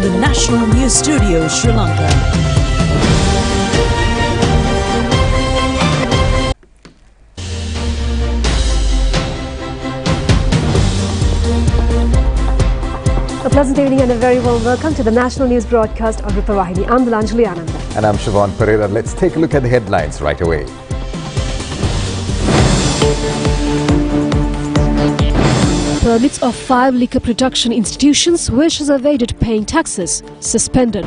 the National News Studio, Sri Lanka. A pleasant evening and a very warm welcome to the National News broadcast on Rupavahini. I'm Anjali Ananda. And I'm Siobhan Pereira. Let's take a look at the headlines right away. Permits of 5 liquor production institutions which has evaded paying taxes suspended.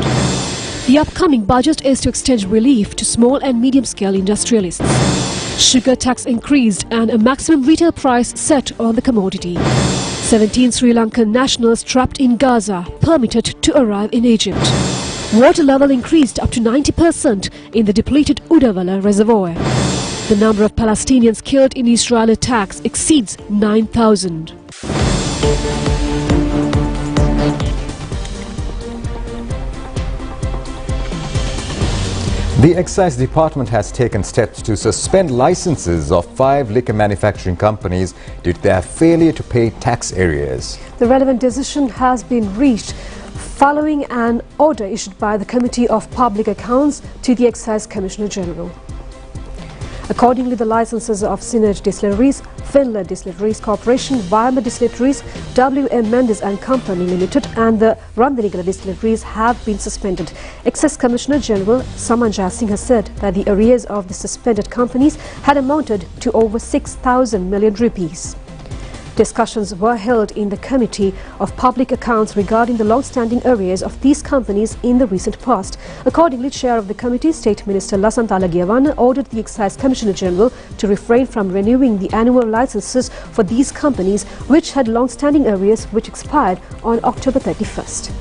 The upcoming budget is to extend relief to small and medium-scale industrialists. Sugar tax increased and a maximum retail price set on the commodity. 17 Sri Lankan nationals trapped in Gaza permitted to arrive in Egypt. Water level increased up to 90% in the depleted Udal Reservoir. The number of Palestinians killed in Israel attacks exceeds 9,000. The Excise Department has taken steps to suspend licenses of 5 liquor manufacturing companies due to their failure to pay tax arrears. The relevant decision has been reached following an order issued by the Committee of Public Accounts to the Excise Commissioner General. Accordingly, the licenses of Synergy Distilleries, Finler Distilleries Corporation, Weimar Distilleries, W.M. Mendes and Company Limited and the Randanigala Distilleries have been suspended. Excise Commissioner General Samanjaya Singh has said that the arrears of the suspended companies had amounted to over 6,000 million rupees. Discussions were held in the Committee of Public Accounts regarding the long-standing arrears of these companies in the recent past. Accordingly, Chair of the Committee, State Minister Lasantha Lagiyawana, ordered the Excise Commissioner General to refrain from renewing the annual licenses for these companies which had long-standing arrears which expired on October 31st.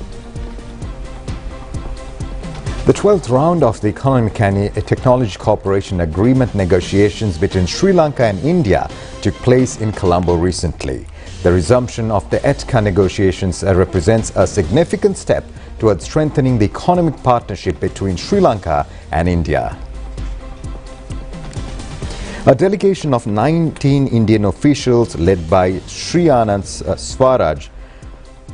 The 12th round of the Trincomalee Technology Cooperation Agreement negotiations between Sri Lanka and India took place in Columbo recently. The resumption of the ETCA negotiations represents a significant step towards strengthening the economic partnership between Sri Lanka and India. A delegation of 19 Indian officials led by Sri Anand Swaraj,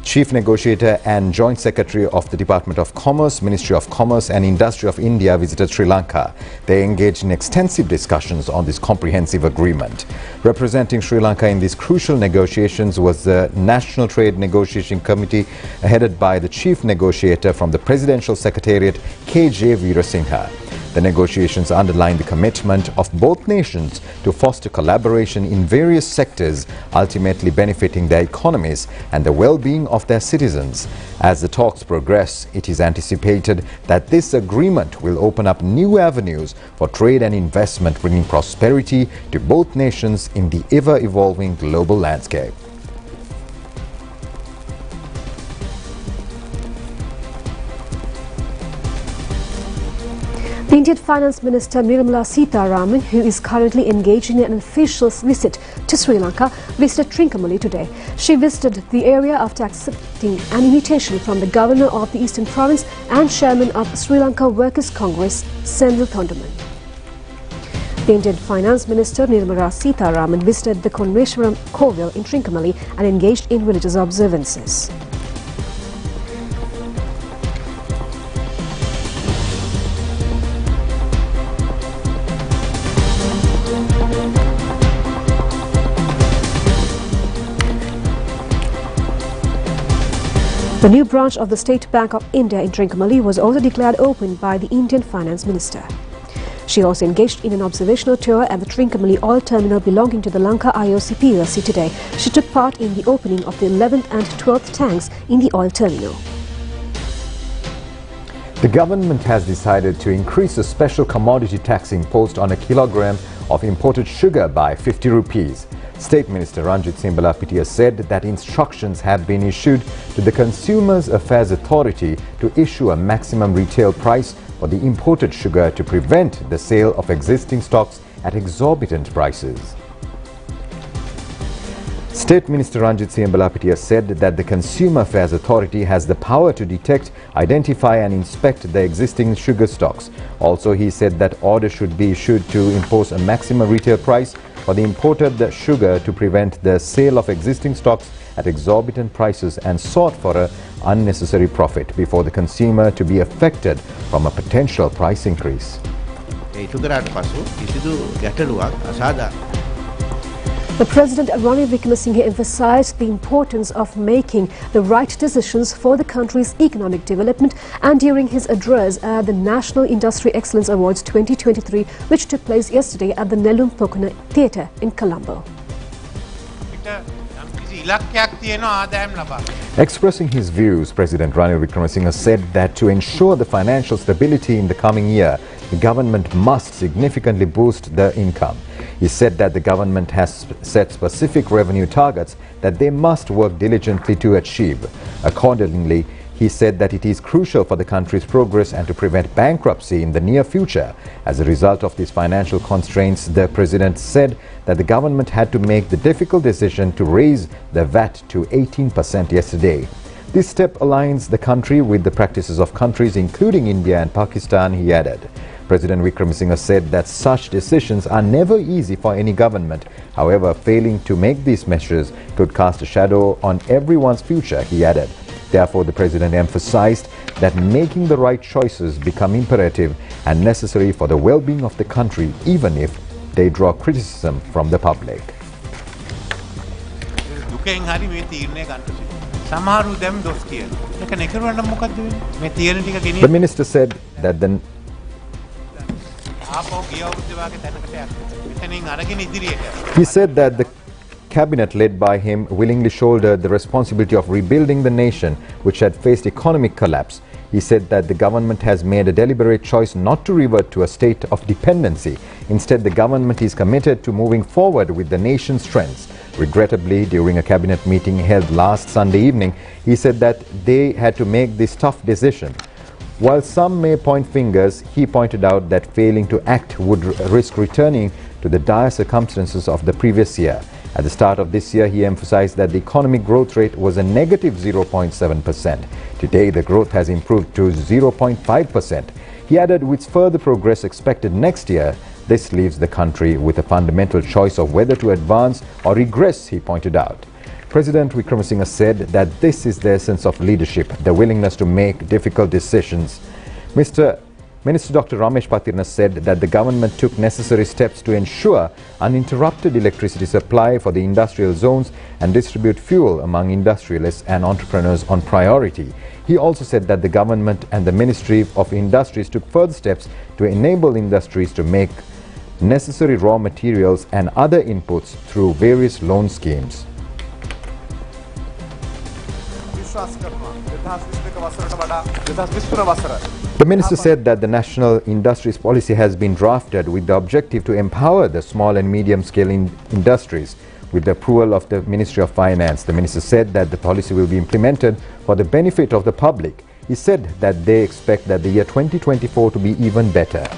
Chief Negotiator and Joint Secretary of the Department of Commerce, Ministry of Commerce and Industry of India visited Sri Lanka. They engaged in extensive discussions on this comprehensive agreement. Representing Sri Lanka in these crucial negotiations was the National Trade Negotiation Committee headed by the Chief Negotiator from the Presidential Secretariat, K.J. Veerasinghe. The negotiations underline the commitment of both nations to foster collaboration in various sectors, ultimately benefiting their economies and the well-being of their citizens. As the talks progress, it is anticipated that this agreement will open up new avenues for trade and investment, bringing prosperity to both nations in the ever-evolving global landscape. The Indian Finance Minister Nirmala Sitharaman, who is currently engaged in an official visit to Sri Lanka, visited Trincomalee today. She visited the area after accepting an invitation from the Governor of the Eastern Province and Chairman of Sri Lanka Workers' Congress, Senthil Thondaman. The Indian Finance Minister Nirmala Sitharaman visited the Konmeshwaram Kovil in Trincomalee and engaged in religious observances. The new branch of the State Bank of India in Trincomalee was also declared open by the Indian Finance Minister. She also engaged in an observational tour at the Trincomalee oil terminal belonging to the Lanka IOC PLC today. She took part in the opening of the 11th and 12th tanks in the oil terminal. The government has decided to increase the special commodity tax imposed on a kilogram of imported sugar by 50 rupees. State Minister Ranjit Singh Balapitiya said that instructions have been issued to the Consumers Affairs Authority to issue a maximum retail price for the imported sugar to prevent the sale of existing stocks at exorbitant prices. State Minister Ranjit Singh Balapitiya said that the Consumer Affairs Authority has the power to detect, identify and inspect the existing sugar stocks. Also, he said that orders should be issued to impose a maximum retail price for the imported sugar to prevent the sale of existing stocks at exorbitant prices and sought for an unnecessary profit before the consumer to be affected from a potential price increase. The President Rani Wickremesinghe emphasised the importance of making the right decisions for the country's economic development, and during his address at the National Industry Excellence Awards 2023, which took place yesterday at the Nellum Pokuna Theatre in Colombo. Expressing his views, President Ranil Wickremesinghe said that to ensure the financial stability in the coming year, the government must significantly boost the income. He said that the government has set specific revenue targets that they must work diligently to achieve. Accordingly, he said that it is crucial for the country's progress and to prevent bankruptcy in the near future. As a result of these financial constraints, the president said that the government had to make the difficult decision to raise the VAT to 18% yesterday. This step aligns the country with the practices of countries including India and Pakistan, he added. President Wickremesinghe said that such decisions are never easy for any government. However, failing to make these measures could cast a shadow on everyone's future, he added. Therefore, the president emphasized that making the right choices become imperative and necessary for the well-being of the country, even if they draw criticism from the public. The minister said that the cabinet led by him willingly shouldered the responsibility of rebuilding the nation, which had faced economic collapse. He said that the government has made a deliberate choice not to revert to a state of dependency. Instead, the government is committed to moving forward with the nation's strengths. Regrettably, during a cabinet meeting held last Sunday evening, he said that they had to make this tough decision. While some may point fingers, he pointed out that failing to act would risk returning to the dire circumstances of the previous year. At the start of this year, he emphasized that the economic growth rate was a negative 0.7%. Today, the growth has improved to 0.5%. He added, with further progress expected next year, this leaves the country with a fundamental choice of whether to advance or regress, he pointed out. President Wickremesinghe said that this is the essence of leadership, the willingness to make difficult decisions. Minister Dr. Ramesh Patirna said that the government took necessary steps to ensure uninterrupted electricity supply for the industrial zones and distribute fuel among industrialists and entrepreneurs on priority. He also said that the government and the Ministry of Industries took further steps to enable industries to make necessary raw materials and other inputs through various loan schemes. The minister said that the national industries policy has been drafted with the objective to empower the small and medium-scale industries. With the approval of the Ministry of Finance, the minister said that the policy will be implemented for the benefit of the public. He said that they expect that the year 2024 to be even better.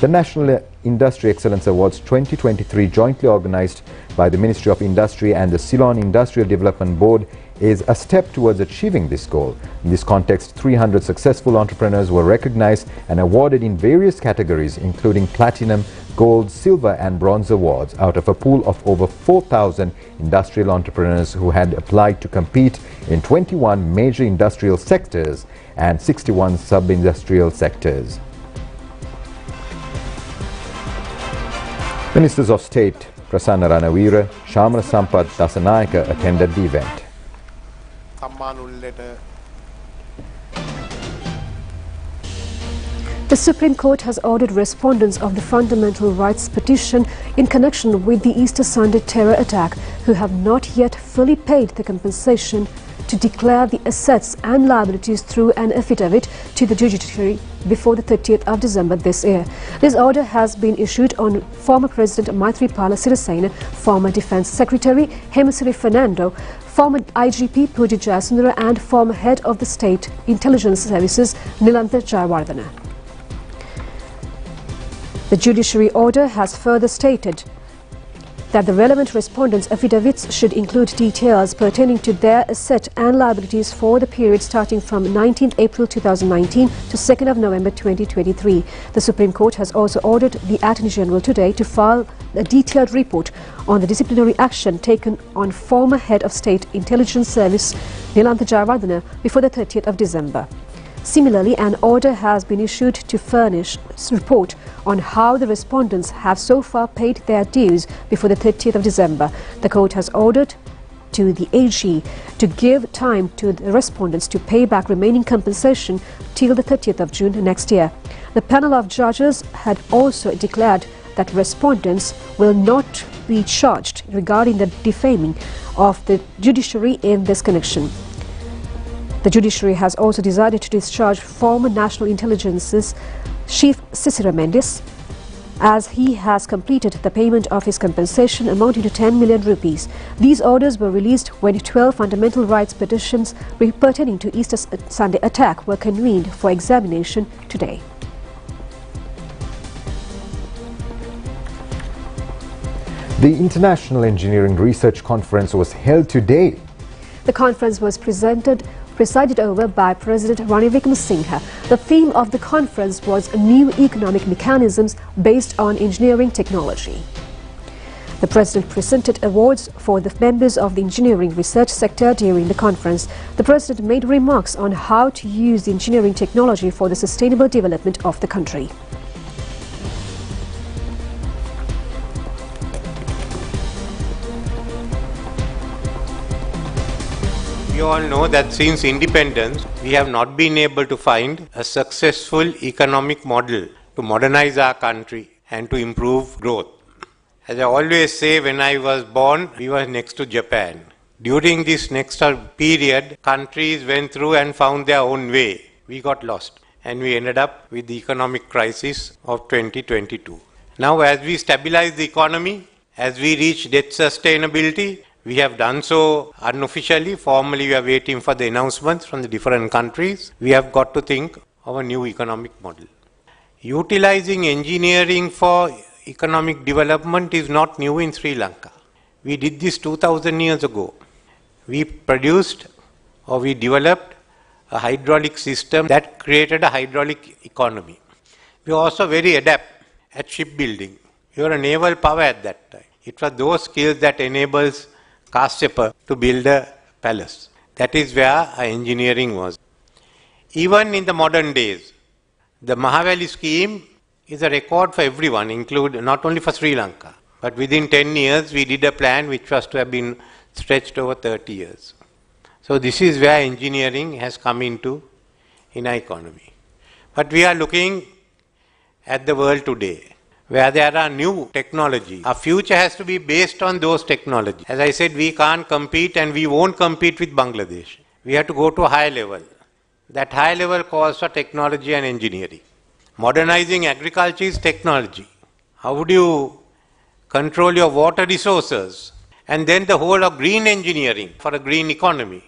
The National Industry Excellence Awards 2023, jointly organized by the Ministry of Industry and the Ceylon Industrial Development Board, is a step towards achieving this goal. In this context, 300 successful entrepreneurs were recognized and awarded in various categories, including platinum, gold, silver and bronze awards, out of a pool of over 4,000 industrial entrepreneurs who had applied to compete in 21 major industrial sectors and 61 sub-industrial sectors. Ministers of State Prasanna Ranawira, Shamara Sampath Dasanayaka attended the event. The Supreme Court has ordered respondents of the Fundamental Rights Petition in connection with the Easter Sunday terror attack who have not yet fully paid the compensation to declare the assets and liabilities through an affidavit to the judiciary before the 30th of December this year. This order has been issued on former President Maithripala Sirisena, former Defence Secretary Hemasiri Fernando, former IGP Pooja Jayasundara and former head of the State Intelligence Services Nilantha Jayawardena. The judiciary order has further stated that the relevant respondents' affidavits should include details pertaining to their asset and liabilities for the period starting from 19th April 2019 to 2nd of November 2023. The Supreme Court has also ordered the Attorney General today to file a detailed report on the disciplinary action taken on former Head of State Intelligence Service Nilantha Jayawardena before the 30th of December. Similarly, an order has been issued to furnish a report on how the respondents have so far paid their dues before the 30th of December. The court has ordered to the AG to give time to the respondents to pay back remaining compensation till the 30th of June next year. The panel of judges had also declared that respondents will not be charged regarding the defaming of the judiciary in this connection. The judiciary has also decided to discharge former National Intelligence's Chief Cicero Mendes, as he has completed the payment of his compensation amounting to 10 million rupees. These orders were released when 12 fundamental rights petitions pertaining to Easter Sunday attack were convened for examination today. The International Engineering Research Conference was held today. The conference was presided over by President Ranil Wickremesinghe. The theme of the conference was new economic mechanisms based on engineering technology. The President presented awards for the members of the engineering research sector during the conference. The President made remarks on how to use the engineering technology for the sustainable development of the country. You all know that since independence, we have not been able to find a successful economic model to modernize our country and to improve growth. As I always say, when I was born, we were next to Japan. During this next period, countries went through and found their own way. We got lost and we ended up with the economic crisis of 2022. Now, as we stabilize the economy, as we reach debt sustainability, we have done so unofficially. Formally, we are waiting for the announcements from the different countries. We have got to think of a new economic model. Utilizing engineering for economic development is not new in Sri Lanka. We did this 2000 years ago. We produced or we developed a hydraulic system that created a hydraulic economy. We were also very adept at shipbuilding. We were a naval power at that time. It was those skills that enables Kasyapa to build a palace. That is where our engineering was. Even in the modern days, the Mahavali scheme is a record for everyone, include not only for Sri Lanka, but within 10 years we did a plan which was to have been stretched over 30 years. So this is where engineering has come into in our economy. But we are looking at the world today, where there are new technologies. Our future has to be based on those technologies. As I said, we can't compete and we won't compete with Bangladesh. We have to go to a high level. That high level calls for technology and engineering. Modernizing agriculture is technology. How would you control your water resources? And then the whole of green engineering for a green economy,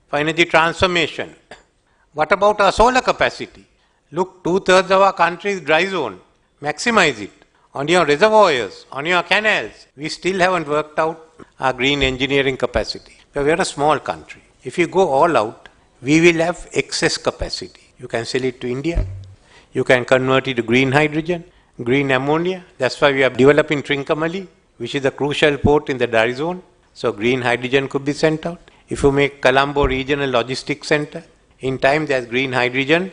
for energy transformation. What about our solar capacity? Look, 2/3 of our country is dry zone. Maximize it on your reservoirs, on your canals. We still haven't worked out our green engineering capacity. But we are a small country. If you go all out, we will have excess capacity. You can sell it to India. You can convert it to green hydrogen, green ammonia. That's why we are developing Trincomalee, which is a crucial port in the dry zone. So green hydrogen could be sent out. If you make Columbo regional logistics center, in time there's green hydrogen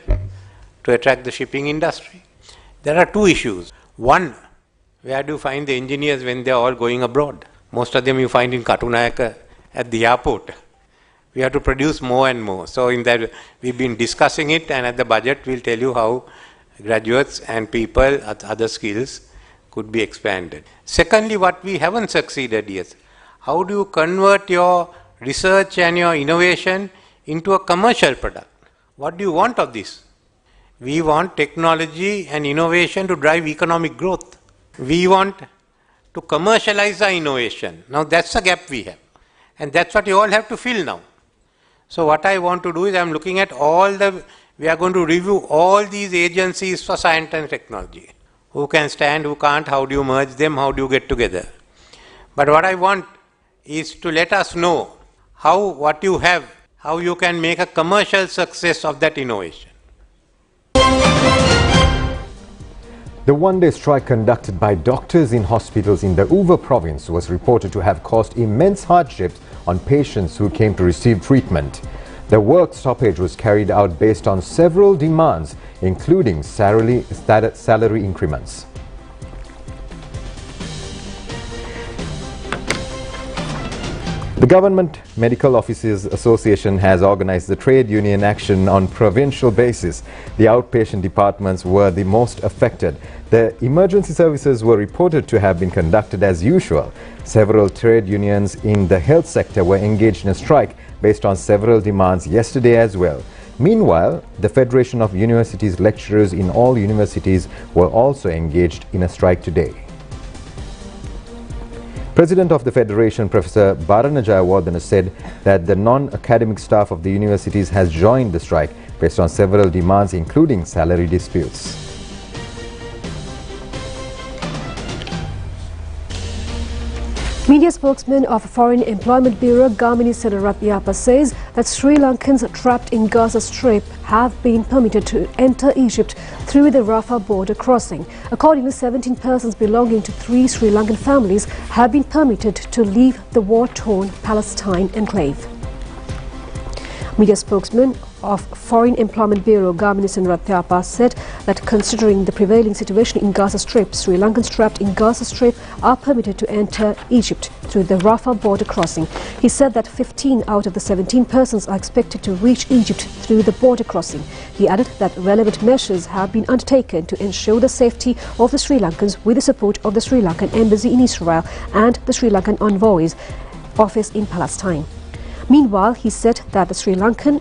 to attract the shipping industry. There are two issues. One, where do you find the engineers when they are all going abroad? Most of them you find in Katunayaka at the airport. We have to produce more and more. So in that, we've been discussing it, and at the budget we'll tell you how graduates and people at other skills could be expanded. Secondly, what we haven't succeeded yet, how do you convert your research and your innovation into a commercial product? What do you want of this? We want technology and innovation to drive economic growth. We want to commercialize our innovation. Now that's a gap we have. And that's what you all have to fill now. So what I want to do is I'm looking at we are going to review all these agencies for science and technology. Who can stand, who can't, how do you merge them, how do you get together? But what I want is to let us know how what you have, how you can make a commercial success of that innovation. The one-day strike conducted by doctors in hospitals in the Uva province was reported to have caused immense hardships on patients who came to receive treatment. The work stoppage was carried out based on several demands, including salary increments. The Government Medical Officers Association has organized the trade union action on provincial basis. The outpatient departments were the most affected. The emergency services were reported to have been conducted as usual. Several trade unions in the health sector were engaged in a strike based on several demands yesterday as well. Meanwhile, the Federation of Universities lecturers in all universities were also engaged in a strike today. President of the Federation, Professor Barana Jayawardena, said that the non-academic staff of the universities has joined the strike based on several demands, including salary disputes. Media spokesman of Foreign Employment Bureau Gamini Senarathyapa says that Sri Lankans trapped in Gaza Strip have been permitted to enter Egypt through the Rafah border crossing. Accordingly, 17 persons belonging to 3 Sri Lankan families have been permitted to leave the war-torn Palestine enclave. Media spokesman of Foreign Employment Bureau Gamini Senarathyapa said that considering the prevailing situation in Gaza Strip, Sri Lankans trapped in Gaza Strip are permitted to enter Egypt through the Rafah border crossing. He said that 15 out of the 17 persons are expected to reach Egypt through the border crossing. He added that relevant measures have been undertaken to ensure the safety of the Sri Lankans with the support of the Sri Lankan Embassy in Israel and the Sri Lankan Envoy's office in Palestine. Meanwhile, he said that the Sri Lankan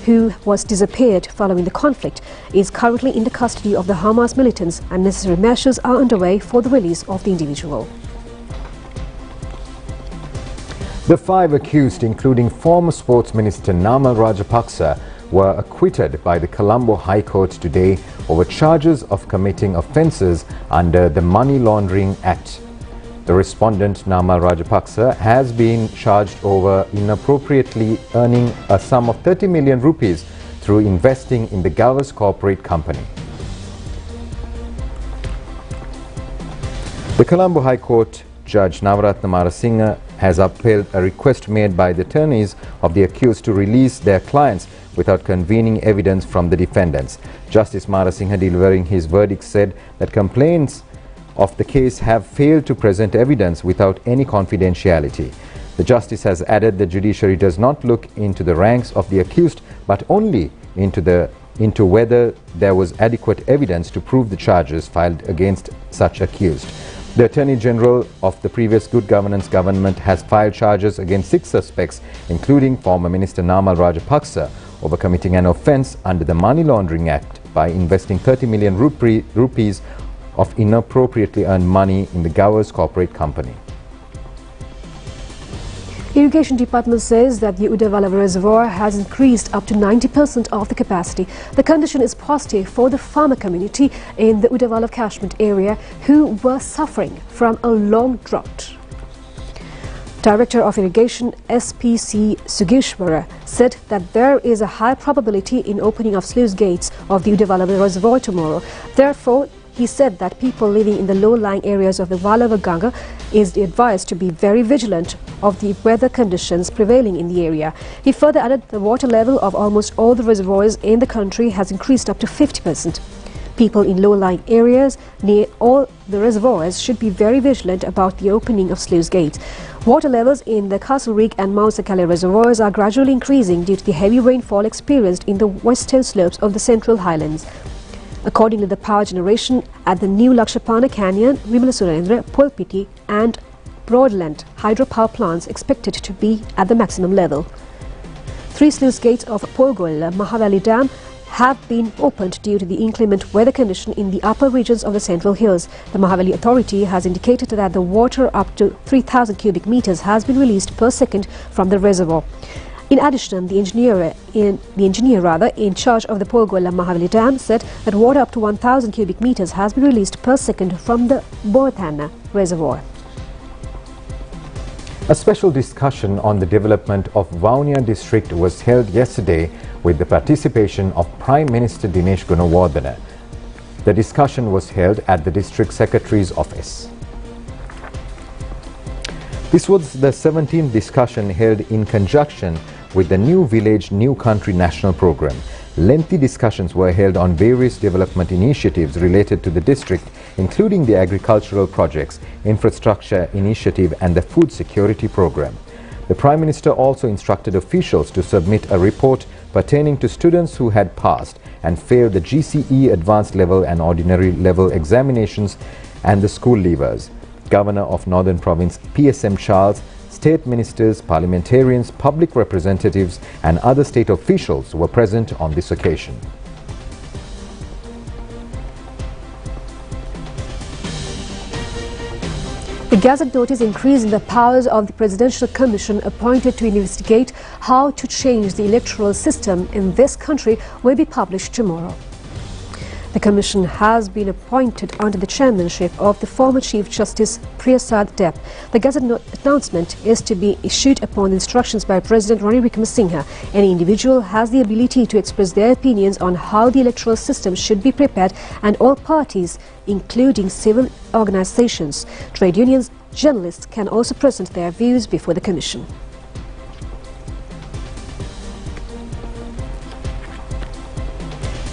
who was disappeared following the conflict is currently in the custody of the Hamas militants and necessary measures are underway for the release of the individual. The 5 accused, including former Sports Minister Namal Rajapaksa, were acquitted by the Columbo High Court today over charges of committing offences under the Money Laundering Act. The respondent, Namal Rajapaksa, has been charged over inappropriately earning a sum of 30 million rupees through investing in the Gaza corporate company. The Colombo High Court Judge Navaratna Marasinghe has upheld a request made by the attorneys of the accused to release their clients without convening evidence from the defendants. Justice Marasinghe, delivering his verdict, said that complaints of the case have failed to present evidence without any confidentiality. The justice has added the judiciary does not look into the ranks of the accused but only into whether there was adequate evidence to prove the charges filed against such accused. The Attorney General of the previous Good Governance government has filed charges against 6 suspects, including former Minister Namal Rajapaksa, over committing an offence under the Money Laundering Act by investing 30 million rupees of inappropriately earned money in the Gaza's corporate company. Irrigation Department says that the Udal Reservoir has increased up to 90% of the capacity. The condition is positive for the farmer community in the Udal catchment area who were suffering from a long drought. Director of Irrigation SPC Sugishwara said that there is a high probability in opening of sluice gates of the Udal Reservoir tomorrow. Therefore, he said that people living in the low-lying areas of the Vallava Ganga is advised to be very vigilant of the weather conditions prevailing in the area. He further added the water level of almost all the reservoirs in the country has increased up to 50%. People in low-lying areas near all the reservoirs should be very vigilant about the opening of sluice gates. Water levels in the Castle Reek and Mount Sakale reservoirs are gradually increasing due to the heavy rainfall experienced in the western slopes of the Central Highlands. According to the power generation at the new Lakshapana Canyon, Vimala Surendra, Pulpiti and Broadland hydropower plants expected to be at the maximum level. 3 sluice gates of Polgolla Mahavali Dam have been opened due to the inclement weather condition in the upper regions of the Central Hills. The Mahavali Authority has indicated that the water up to 3,000 cubic meters has been released per second from the reservoir. In addition, the engineer in charge of the Polgolla Mahavali Dam said that water up to 1,000 cubic meters has been released per second from the Bothana reservoir. A special discussion on the development of Vani District was held yesterday with the participation of Prime Minister Dinesh Gunawardena. The discussion was held at the District Secretary's office. This was the 17th discussion held in conjunction with the New Village, New Country National Programme. Lengthy discussions were held on various development initiatives related to the district, including the agricultural projects, infrastructure initiative and the food security program. The Prime Minister also instructed officials to submit a report pertaining to students who had passed and failed the GCE advanced level and ordinary level examinations and the school leavers. Governor of Northern Province PSM Charles, state ministers, parliamentarians, public representatives and other state officials were present on this occasion. The Gazette notice increasing the powers of the Presidential Commission appointed to investigate how to change the electoral system in this country will be published tomorrow. The Commission has been appointed under the chairmanship of the former Chief Justice Priyasad Deb. The Gazette announcement is to be issued upon instructions by President Rani Wickremesinghe. Any individual has the ability to express their opinions on how the electoral system should be prepared, and all parties, including civil organizations, trade unions, journalists, can also present their views before the Commission.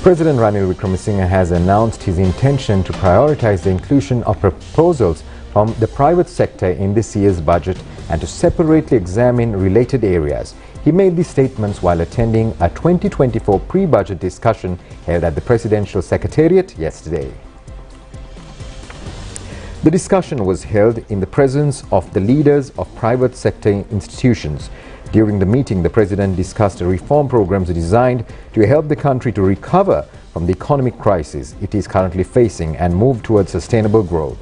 President Ranil Wickremesinghe has announced his intention to prioritize the inclusion of proposals from the private sector in this year's budget and to separately examine related areas. He made these statements while attending a 2024 pre-budget discussion held at the Presidential Secretariat yesterday. The discussion was held in the presence of the leaders of private sector institutions. During the meeting, the President discussed reform programs designed to help the country to recover from the economic crisis it is currently facing and move towards sustainable growth.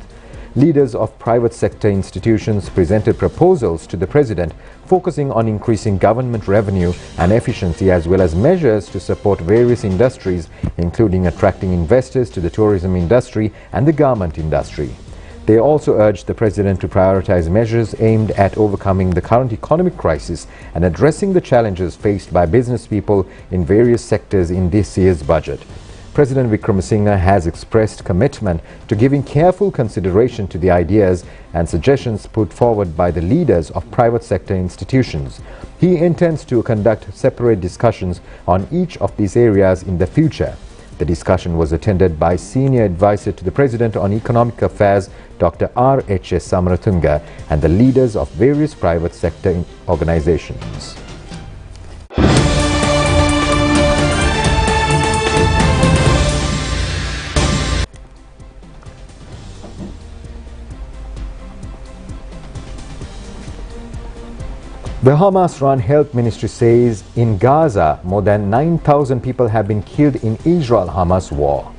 Leaders of private sector institutions presented proposals to the President focusing on increasing government revenue and efficiency, as well as measures to support various industries, including attracting investors to the tourism industry and the garment industry. They also urged the President to prioritize measures aimed at overcoming the current economic crisis and addressing the challenges faced by business people in various sectors in this year's budget. President Wickremesinghe has expressed commitment to giving careful consideration to the ideas and suggestions put forward by the leaders of private sector institutions. He intends to conduct separate discussions on each of these areas in the future. The discussion was attended by Senior Advisor to the President on Economic Affairs, Dr. R.H.S. Samaratunga, and the leaders of various private sector organizations. The Hamas-run Health Ministry says in Gaza, more than 9,000 people have been killed in Israel-Hamas war.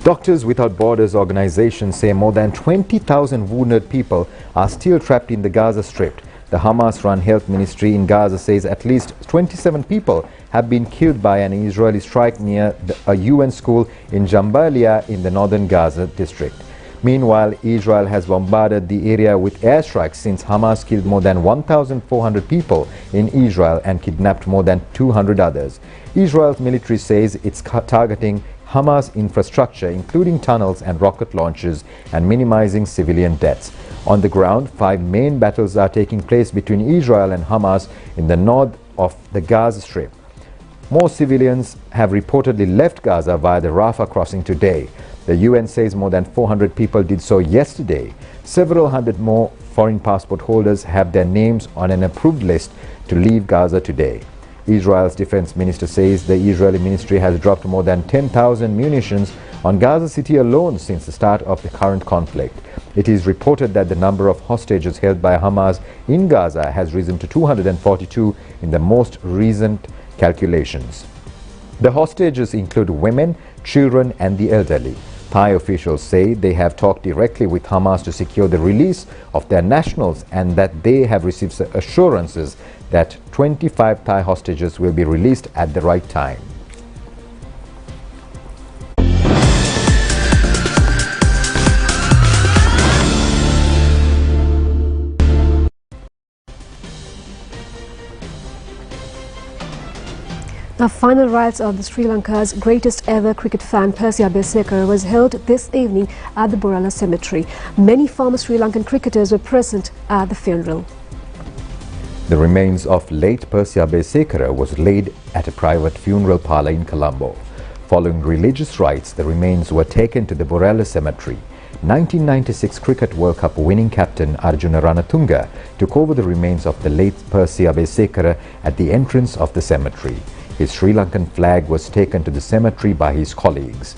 Doctors Without Borders organization say more than 20,000 wounded people are still trapped in the Gaza Strip. The Hamas-run Health Ministry in Gaza says at least 27 people have been killed by an Israeli strike near a UN school in Jambalia in the northern Gaza district. Meanwhile, Israel has bombarded the area with airstrikes since Hamas killed more than 1,400 people in Israel and kidnapped more than 200 others. Israel's military says it's targeting Hamas infrastructure, including tunnels and rocket launches, and minimizing civilian deaths. On the ground, 5 main battles are taking place between Israel and Hamas in the north of the Gaza Strip. More civilians have reportedly left Gaza via the Rafah crossing today. The UN says more than 400 people did so yesterday. Several hundred more foreign passport holders have their names on an approved list to leave Gaza today. Israel's defense minister says the Israeli ministry has dropped more than 10,000 munitions on Gaza City alone since the start of the current conflict. It is reported that the number of hostages held by Hamas in Gaza has risen to 242 in the most recent calculations. The hostages include women, children and the elderly. Thai officials say they have talked directly with Hamas to secure the release of their nationals and that they have received assurances that 25 Thai hostages will be released at the right time. The final rites of the Sri Lanka's greatest ever cricket fan Percy Abeysekera was held this evening at the Borella Cemetery. Many former Sri Lankan cricketers were present at the funeral. The remains of late Percy Abeysekera was laid at a private funeral parlour in Columbo. Following religious rites, the remains were taken to the Borella Cemetery. 1996 Cricket World Cup winning captain Arjuna Ranatunga took over the remains of the late Percy Abeysekera at the entrance of the cemetery. His Sri Lankan flag was taken to the cemetery by his colleagues.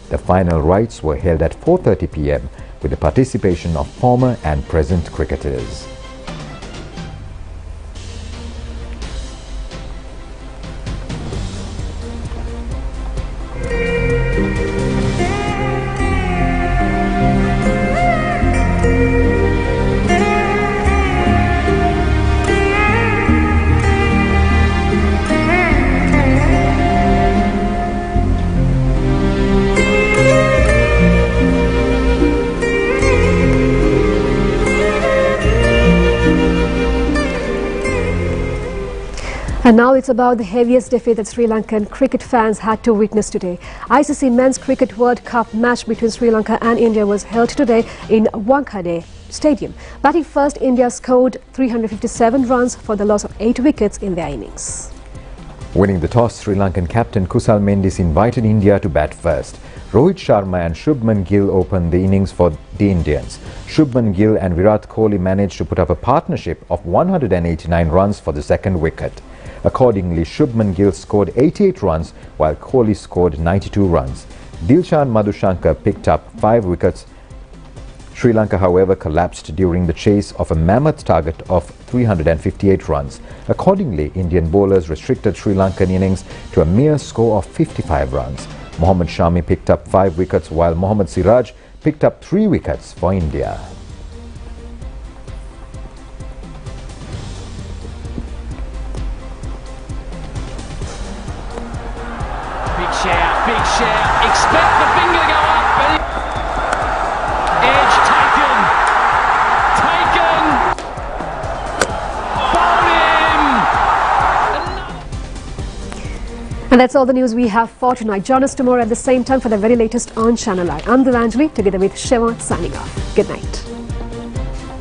The final rites were held at 4:30 p.m. with the participation of former and present cricketers. And now it's about the heaviest defeat that Sri Lankan cricket fans had to witness today. ICC Men's Cricket World Cup match between Sri Lanka and India was held today in Wankhede Stadium. Batting first, India scored 357 runs for the loss of 8 wickets in their innings. Winning the toss, Sri Lankan captain Kusal Mendis invited India to bat first. Rohit Sharma and Shubman Gill opened the innings for the Indians. Shubman Gill and Virat Kohli managed to put up a partnership of 189 runs for the second wicket. Accordingly, Shubman Gill scored 88 runs while Kohli scored 92 runs. Dilshan Madhushankar picked up 5 wickets. Sri Lanka, however, collapsed during the chase of a mammoth target of 358 runs. Accordingly, Indian bowlers restricted Sri Lankan innings to a mere score of 55 runs. Mohammad Shami picked up 5 wickets while Mohammad Siraj picked up 3 wickets for India. Big share, expect the finger to go up, edge taken, bowled him! And that's all the news we have for tonight. Join us tomorrow at the same time for the very latest on Channel Eye. I'm Dilanjali, together with Shiva, signing off. Good night.